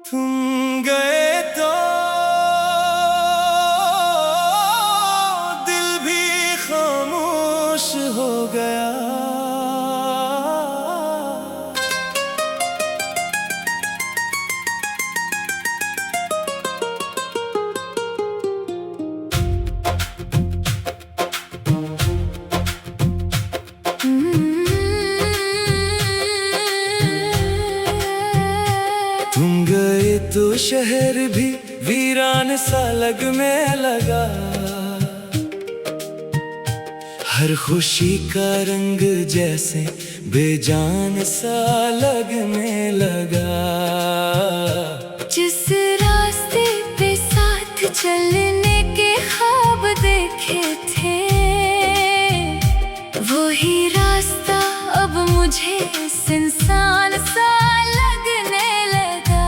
तुम गए तो दिल भी खामोश हो गया। तुम गए तो शहर भी वीरान सा लगने लगा। हर खुशी का रंग जैसे बेजान सा लगने लगा। जिस रास्ते पे साथ चलने के ख्वाब देखे थे, वही रास्ता अब मुझे इंसान सा लगने लगा।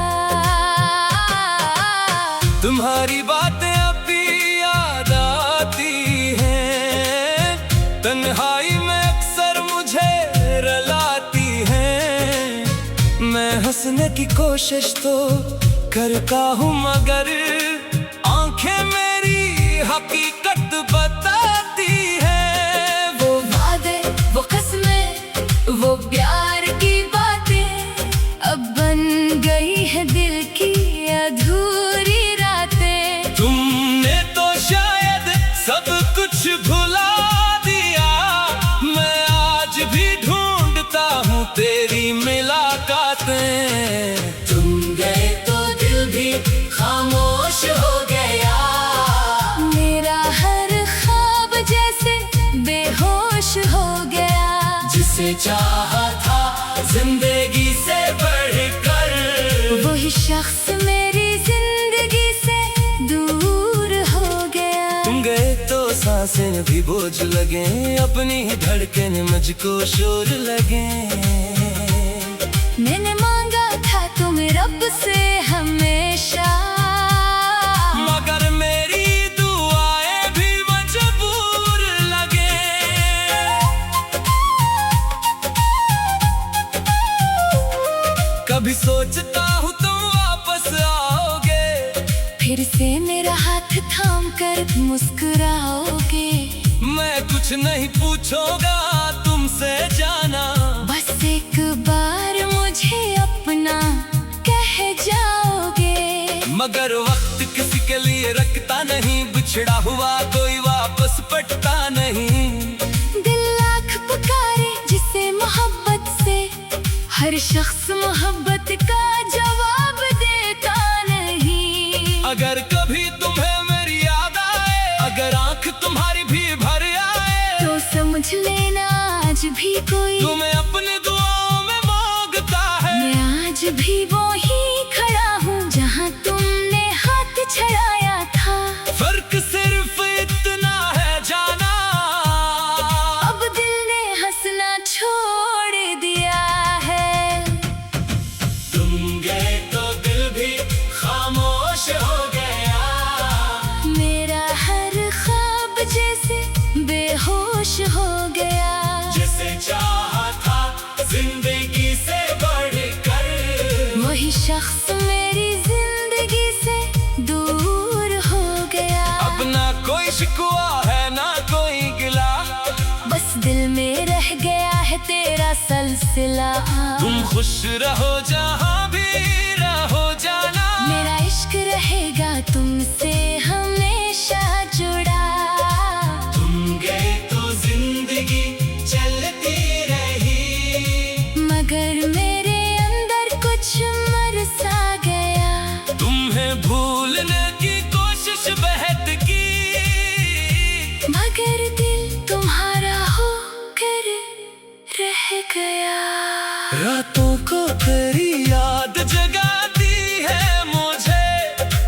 तुम्हारी बातें अभी याद आती हैं, तन्हाई में अक्सर मुझे रुलाती हैं। मैं हंसने की कोशिश तो करता हूँ, मगर आंखें मेरी हकीकत बताती हैं। वो वादे, वो कसमें, वो प्यार की बातें अब बन गई है दिल की अधूरी रातें। तुमने तो शायद सब कुछ भुला दिया, मैं आज भी ढूंढता हूँ तेरी मुलाकातें। तुम गए तो दिल भी खामोश हो गया। मेरा हर ख्वाब जैसे बेहोश हो गया। जिसे चाहा था जिंदगी से बढ़कर, वही शख्स मेरी जिंदगी से दूर हो गया। तुम गए तो सांसें भी बोझ लगे, अपनी ही धड़कन मुझको शोर लगे। मैंने मांगा था तुम रब से हमेशा, मगर मेरी दुआएं भी मजबूर लगे। कभी सोचता हूँ तुम वापस आओगे, फिर से मेरा हाथ थाम कर मुस्कुराओगे। मैं कुछ नहीं पूछूंगा तुमसे जाना, बस एक बार मुझे अपना कह जाओगे। मगर वक्त किसी के लिए रखता नहीं, बिछड़ा हुआ कोई वापस पटता नहीं। दिल लाख पुकारे जिसे मोहब्बत से, हर शख्स मोहब्बत का जवाब देता नहीं। अगर कभी तुम्हें मेरी याद आए, अगर आंख तुम्हारी भी भर आए, तो समझ लेना आज भी कोई तुम्हें अपने दुआओं में मांगता है। मैं आज भी वो ही खड़ा हूँ जहाँ तुमने हाथ छड़ाया था। फर्क सिर्फ इतना है जाना, अब दिल ने हंसना छोड़ दिया है। तुम गए तो दिल भी खामोश हो गया। मेरा हर ख्वाब जैसे बेहोश हो गया। जिसे चाहा था जिंदगी से बढ़कर, वही शख्स मेरी जिंदगी से दूर हो गया। अब ना कोई शिकवा है ना कोई गिला, बस दिल में रह गया है तेरा सिलसिला। तुम खुश रहो जहाँ भी रहो जाना, मेरा इश्क रहेगा तुमसे हमेशा जुड़ा। तुम गए तो जिंदगी चलती रही, मगर मेरे अंदर कुछ मर सा गया। तुम्हें भूलने की कोशिश बेहद की, मगर दिल तुम्हारा होकर रह गया। रातों को तेरी याद जगाती है मुझे,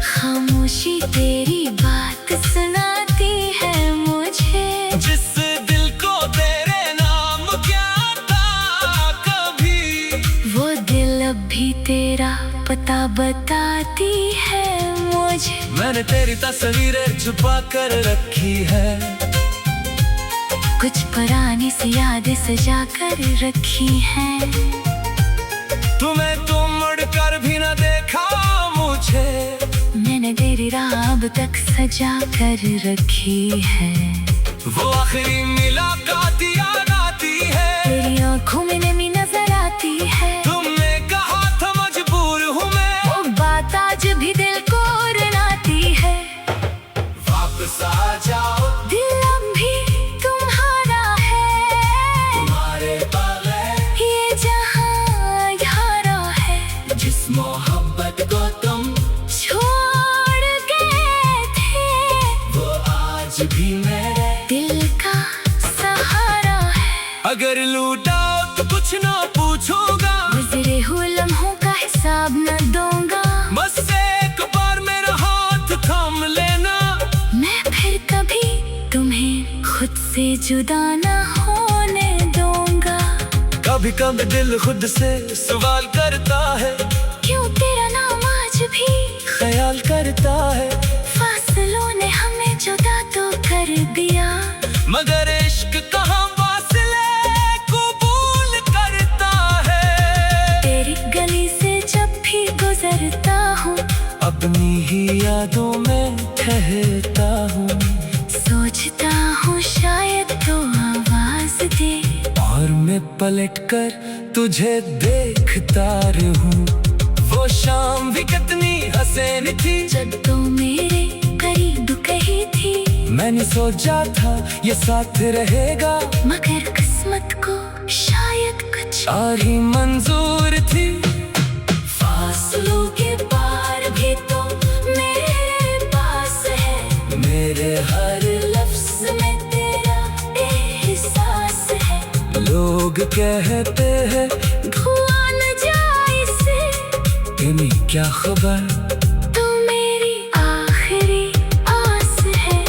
खामोशी तेरी बात सुनाती है मुझे। जिस दिल को तेरे नाम क्या था कभी, वो दिल अब भी तेरा पता बताती है मुझे। मैंने तेरी तस्वीरें छुपा कर रखी है, कुछ पुरानी सी यादें सजा कर रखी हैं। तुम्हें तो मुड़ कर भी न देखा तेरा अब तक सजा कर रखी है। वो आखिरी मुलाकात याद आती है, तेरी आंखों में नमी नजर आती है। तुमने कहा था मजबूर हूँ मैं, वो बात आज भी दिल को रुलाती है। वापस आ जाओ, दिल अब भी तुम्हारा है, तुम्हारे बगैर ये जहां यारा है। जिस मोहब्बत को तुम छोड़ गए थे, वो आज भी मेरे दिल का सहारा है। अगर लूटाओ तो कुछ ना पूछूंगा, गुजरे हुए लम्हों का हिसाब न दूंगा। बस एक बार मेरा हाथ थाम लेना, मैं फिर कभी तुम्हें खुद से जुदा न होने दूंगा। कभी कभी दिल खुद से सवाल करता है, क्यों तेरा नाम आज भी ख्याल करता है। फासलों ने हमें जुदा तो कर दिया, मगर इश्क कहाँ फासले कबूल करता है। तेरी गली से जब भी गुजरता हूँ, अपनी ही यादों में ठहरता हूँ, सोचता हूँ शायद तो आवाज दे, और मैं पलट कर तुझे देखता रहूं। वो शाम भी कितनी हसीन थी, जब तो मेरे करीब कही थी। मैंने सोचा था ये साथ रहेगा, मगर किस्मत को शायद कुछ और ही मंजूर थी। फासलों के पार भी तो मेरे पास है, मेरे हर लफ्ज में तेरा एहसास है। लोग कहते हैं धुआं न जाए से, इन्हें क्या खबर, तो मेरी आखिरी आस है।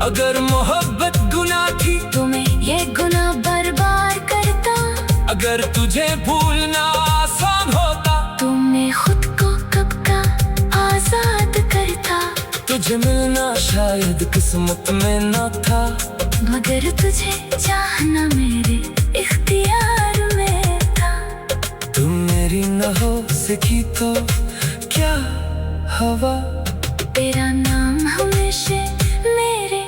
अगर मोहब्बत गुनाह थी, तुम्हें ये गुनाह बर्बाद करता, अगर तुझे भूलना आसान होता, तुमने खुद को कब का आजाद करता। तुझे मिलना शायद किस्मत में न था, मगर तुझे चाहना मेरे इख्तियार में था। तुम मेरी न हो सकी तो क्या हवा, तेरा नाम हमेशा मेरे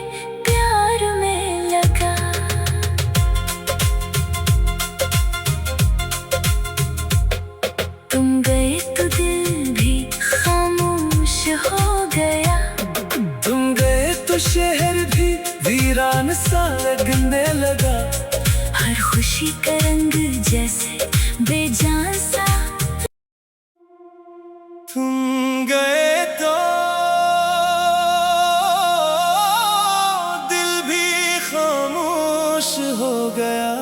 प्यार में लगा। तुम गए तो दिल भी खामोश हो गया, तुम गए तो शहर भी वीरान सा लगने लगा। हर खुशी का रंग जैसे बेजान सा। तुम गए तो दिल भी खामोश हो गया।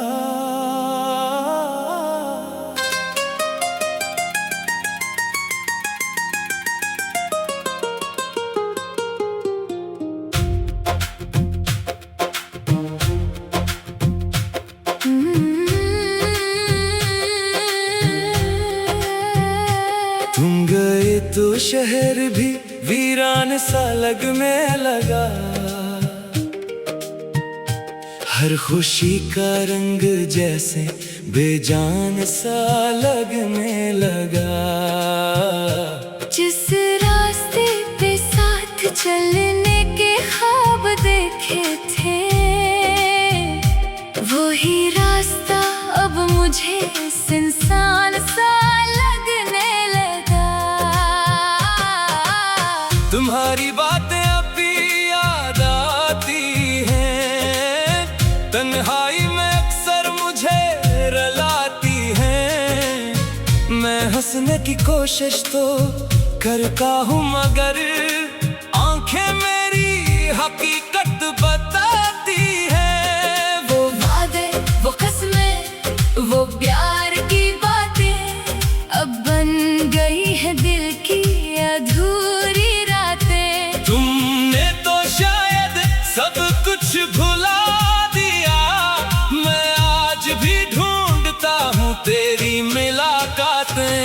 तुम गए तो शहर भी वीरान सा लगने लगा। हर खुशी का रंग जैसे बेजान सा लगने लगा। जिस रास्ते पे साथ चलने के ख्वाब देखे थे, वही रास्ता अब मुझे सुनसान सा लगने लगा। तुम्हारी बातें अब भी याद आती हैं, तन्हाई में अक्सर मुझे रुलाती हैं। मैं हंसने की कोशिश तो करता हूँ, मगर आंखें मेरी हकीकत बताती हैं। वो वादे, वो कसमें, वो प्यार की बातें अब बन गई है दिल की अधूरी रातें। तुमने तो शायद सब कुछ भुला दिया, मैं आज भी ढूंढता हूँ तेरी मुलाकातें।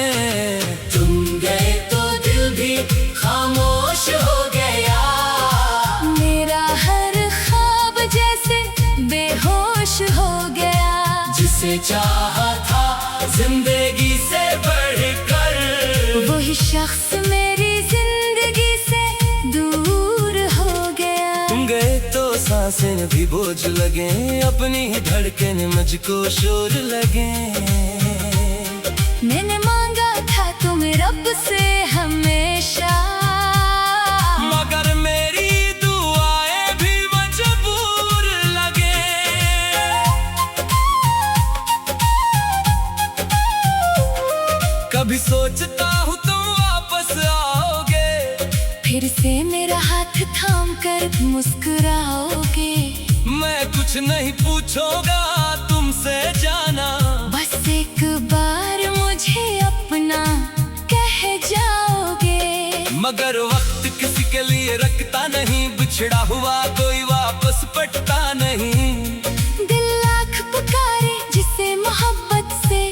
तुम गए तो दिल भी खामोश हो गया, मेरा हर ख्वाब जैसे बेहोश हो गया। जिसे चाहा था जिंदगी से बढ़कर, वही शख्स मेरी जिंदगी से दूर सांसें भी बोझ लगे, अपनी ही धड़कन मुझको शोर लगे। मैंने मांगा था तुम रब से हमेशा, मगर मेरी दुआएं भी मजबूर लगे। कभी सोचता हूँ तुम वापस आओगे, फिर से मेरा हाथ थाम कर मुस्कुराओगे। मैं कुछ नहीं पूछूंगा तुमसे जाना, बस एक बार मुझे अपना कह जाओगे। मगर वक्त किसी के लिए रखता नहीं, बिछड़ा हुआ कोई वापस पटता नहीं। दिल लाख पुकारे जिसे मोहब्बत से,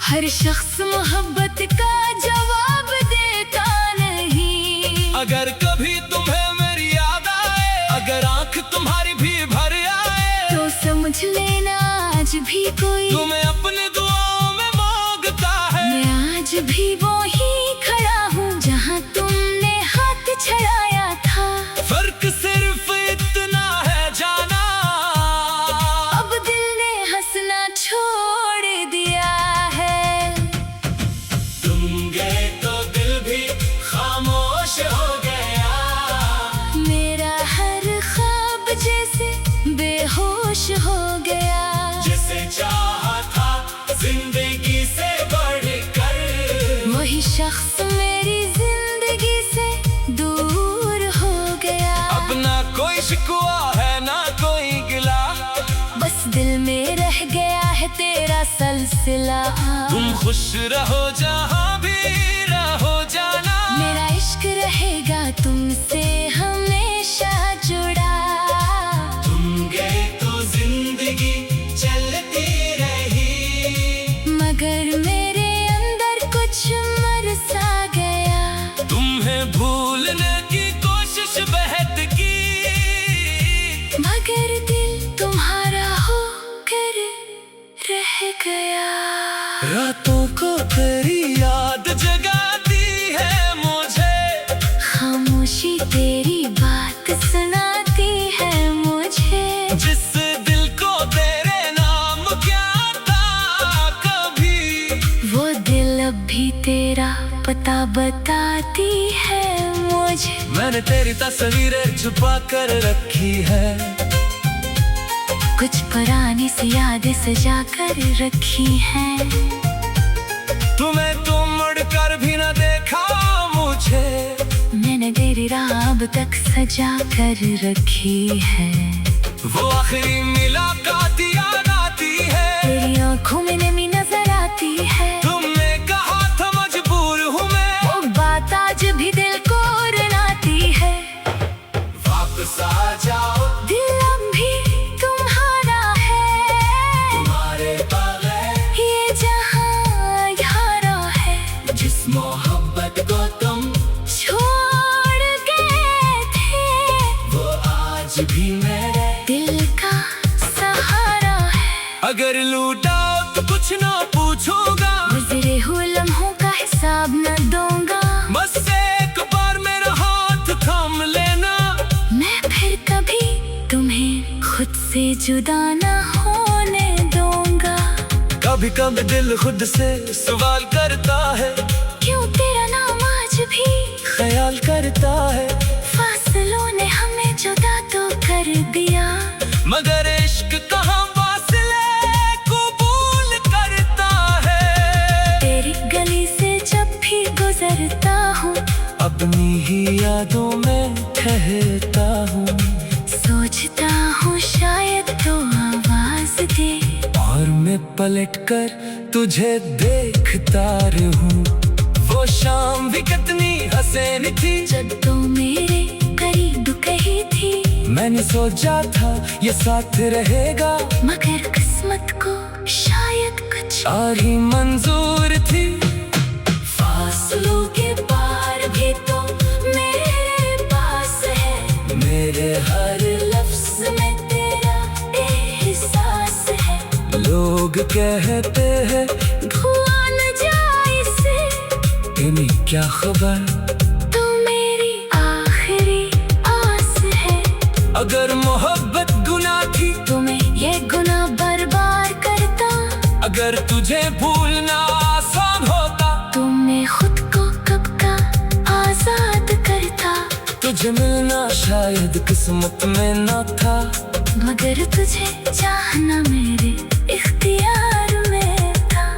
हर शख्स मोहब्बत का जवाब देता नहीं। अगर कभी तुम्हें मेरी याद आए, अगर आंख तुम्हारी भी भर आए, तो समझ लेना आज भी कोई तुम्हें अपने दुआओं में मांगता है। मैं आज भी वो ही खड़ा हूँ जहाँ तुमने हाथ छड़ाया था। फर्क सिर्फ इतना है जाना, अब दिल ने हंसना छोड़ दिया है। तुम गए तो दिल भी खामोश हो गया, मेरा हर ख्वाब जैसे बेहोश हो गया। जिसे चाहा था जिंदगी से बढ़कर, वही शख्स मेरी जिंदगी से दूर हो गया। अब ना कोई शिकवा है ना कोई गिला, बस दिल में रह गया है तेरा सिलसिला। तुम खुश रहो जहाँ भी रहो जाना, मेरा इश्क रहेगा तुमसे हमेशा जुड़ा। तुम गए तो जिंदगी चलती रही, मगर मेरे अंदर कुछ मर सा गया। तुम्हें भूलने की कोशिश बेहद की, मगर दिल तुम्हारा होकर रह गया। रातों को तेरी याद जगाती है मुझे, खामोशी तेरी बात सुनाती है मुझे। जिस दिल को तेरे नाम क्या था कभी, वो दिल अब भी तेरा पता बताती है मुझे। मैंने तेरी तस्वीरें छुपा कर रखी है, कुछ पुरानी सी यादें सजा कर रखी हैं। तुम्हें तो मुड़ कर भी न देखा मुझे, मैंने तेरी राह अब तक सजा कर रखी है। वो आखिरी मुलाकात याद आती है, तेरी आंखों में नमी नजर आती है। तुमने कहा था मजबूर हूँ मैं, वो बात आज भी दिल को रुलाती है। वापस आ जाओ दिल अब भी तुम्हारा है, तुम्हारे बगैर ये जहां यारा है। जिस मोहब्बत को तुम छोड़ गए थे, वो आज भी मेरे दिल का सहारा है। अगर लूटाओ तो कुछ ना पूछूंगा, गुजरे हुए लम्हों का हिसाब न दूंगा। बस एक बार मेरा हाथ थाम लेना, मैं फिर कभी तुम्हें खुद से जुदा न होने दूंगा। कभी कभी दिल खुद से सवाल करता है, क्यों तेरा नाम आज भी ख्याल करता है। फासलों ने हमें जुदा तो कर दिया, मगर इश्क कहाँ फासले कबूल करता है। तेरी गली से जब भी गुजरता हूँ, अपनी ही यादों में ठहरता हूँ, सोचता हूँ शायद तो आवाज दे, और मैं पलट कर तुझे देखता रहूं। वो शाम भी कितनी हसीन थी, जब तो मेरे करीब कही थी। मैंने सोचा था ये साथ रहेगा, मगर किस्मत को शायद कुछ और ही मंजूर थी। फासलों के पार भी तो मेरे पास है, मेरे हर लफ्ज में तेरा एहसास है। लोग कहते हैं धुआं न जाए इसे, इन्हें क्या खबर, तो मेरी आखिरी आस है। अगर मोहब्बत अगर तुझे भूलना आसान होता, तुमने खुद को कब का आजाद करता। तुझे मिलना शायद किस्मत में न था, मगर तुझे चाहना मेरे इख्तियार में था।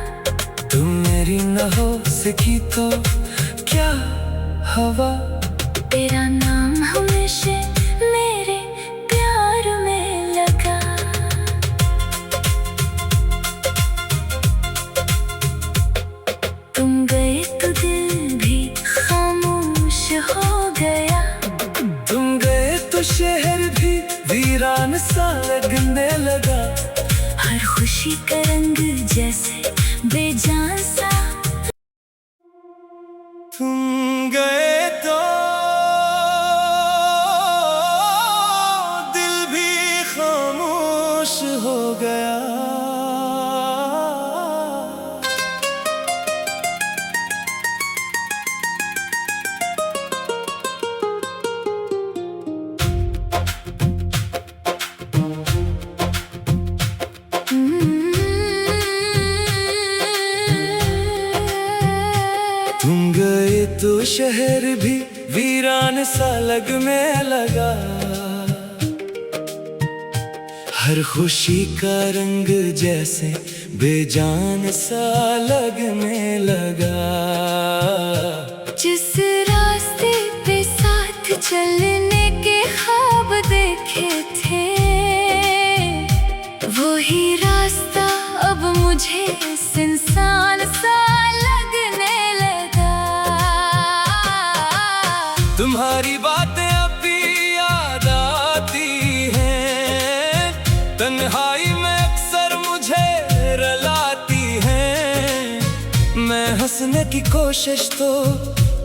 तुम मेरी न हो सकी तो क्या हवा, तेरा नाम हमेशा मेरे प्यार में लगा। तुम गए तो दिल भी खामोश हो गया। तुम गए तो शहर भी वीरान सा लगने लगा। हर खुशी का रंग जैसे बेजान सा। तुम गए तो दिल भी खामोश हो गया। तुम गए तो शहर भी वीरान सा लगने लगा। हर खुशी का रंग जैसे बेजान सा लगने लगा। जिस रास्ते पे साथ चलने के ख्वाब देखे थे, वही रास्ता अब मुझे सुनसान सा लगने लगा। तुम्हारी बातें अब भी याद आती हैं, तन्हाई में अक्सर मुझे रुलाती हैं। मैं हंसने की कोशिश तो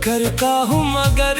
करता हूँ मगर